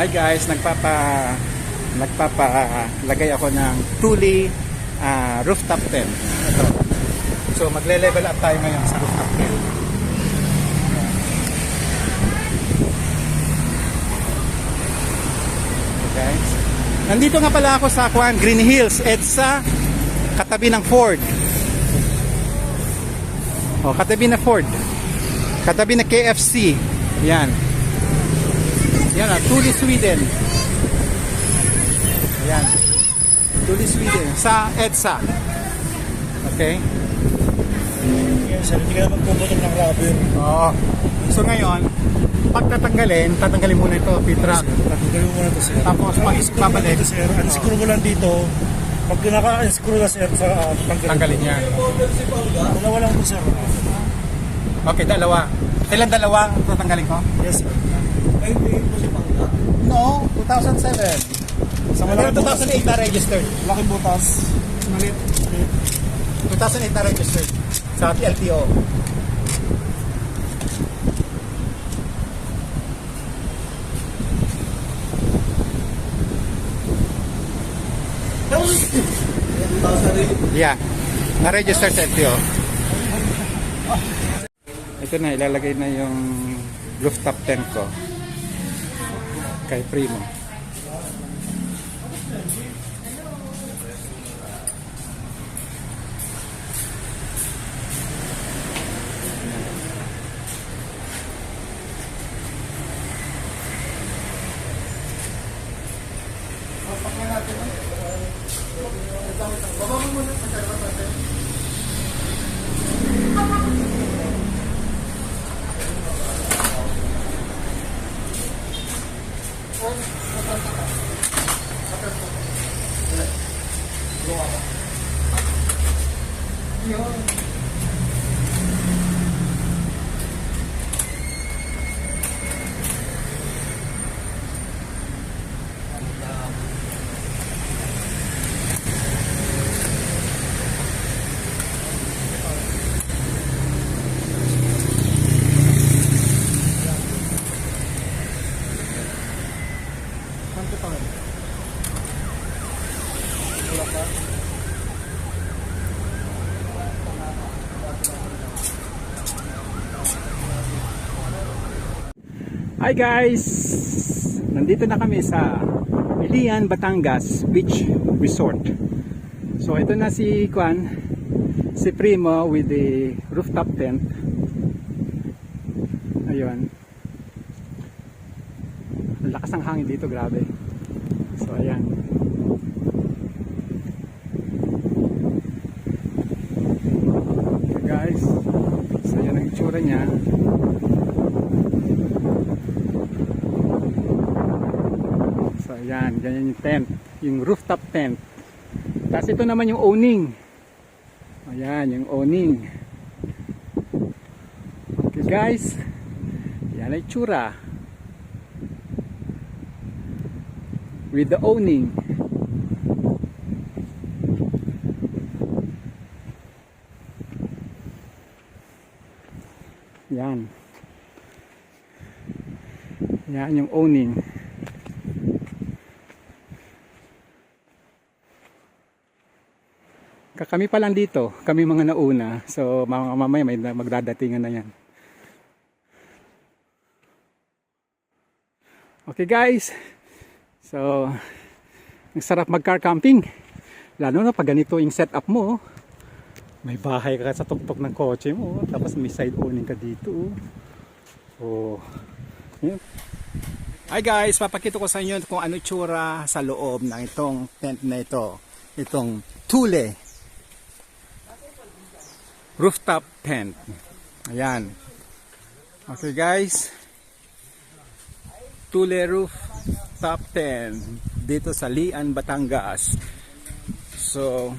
Hi guys, nagpapalagay ako ng Thule rooftop tent. Ito. So magle-level up tayo ngayon sa rooftop tent. Okay. Nandito nga pala ako sa Green Hills, EDSA, katabi ng Ford. Oh, katabi na Ford. Katabi na KFC. Yan. Yan na, Thule Sweden. Yan. Thule Sweden. Sa EDSA. Okay? Yes, hindi ka naman pumutol ng rubber. Oo. So ngayon, pag tatanggalin muna ito, P-track. Tatanggalin mo muna ito, sir. Tapos pag babalik, ito, sir. Unscrew mo lang dito. Pag naka-unscrew na, sir, sa tanggalin yan. Dalawa lang ito, sir. Okay, dalawa. Kailan dalawa ang tatanggalin ko? Yes, sir. No, 2007. Sa mga 2008 na registered. Laking butas. Malit. 2008 na registered sa LTO. Yeah, na-register sa LTO. Ito na, ilalagay na yung rooftop tent ko kay Primo. Hi guys! Nandito na kami sa Ilian, Batangas Beach Resort. So ito na si Primo with the rooftop tent. Ayun. Ang lakas ng hangin dito, grabe. So ayan. Okay guys. So ayan ang itsura niya. So ayan, ganyan yung tent, yung rooftop tent. Tapos ito naman yung awning. Ayan, yung awning. Okay guys, yan ay tsura with the awning. Yan. Yan yung awning. Kami pa lang dito, kami mga nauna. So mamaya may magdadatingan na yan. Okay guys. So ang sarap mag-car camping. Lalo na pag ganito yung setup mo. May bahay ka sa tuktok ng kotse mo. Tapos may side awning ka dito. Oh. Yan. Hi guys, papakita ko sa inyo kung ano itsura sa loob ng itong tent na ito. Itong Thule rooftop tent. Ayan. Okay guys. Thule rooftop tent dito sa Ilian, Batangas. So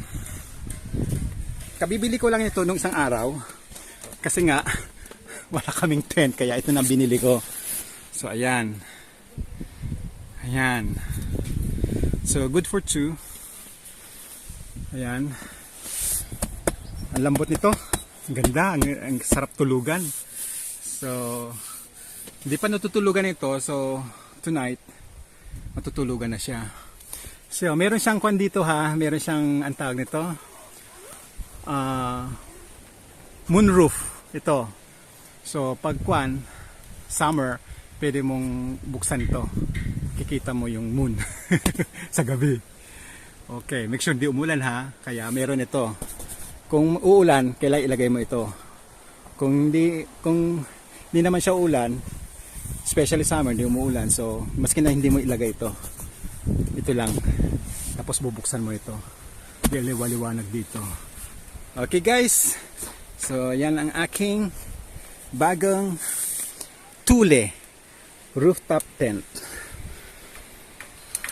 kabibili ko lang ito nung isang araw kasi nga wala kaming tent kaya ito na binili ko. So ayan. Ayan. So good for two. Ayan. Ang lambot nito. Ang ganda. Ang sarap tulugan. So, hindi pa natutulugan ito. So, tonight, matutulugan na siya. So, meron siyang kwan dito ha, meron siyang ang tawag nito, moonroof ito. So, pag kwan, summer, pwede mong buksan ito. Kikita mo yung moon sa gabi. Okay, make sure di umulan ha, kaya meron ito. Kung uulan, kailangan ilagay mo ito. Kung hindi naman siya ulan, especially summer, hindi umuulan, so maski na hindi mo ilagay ito, ito lang, tapos bubuksan mo ito, liwaliwanag dito. Okay guys, so yan ang aking bagong Thule rooftop tent.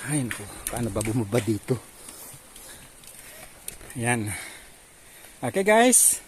Ay naku, paano ba bumaba dito? Yan. Okay guys,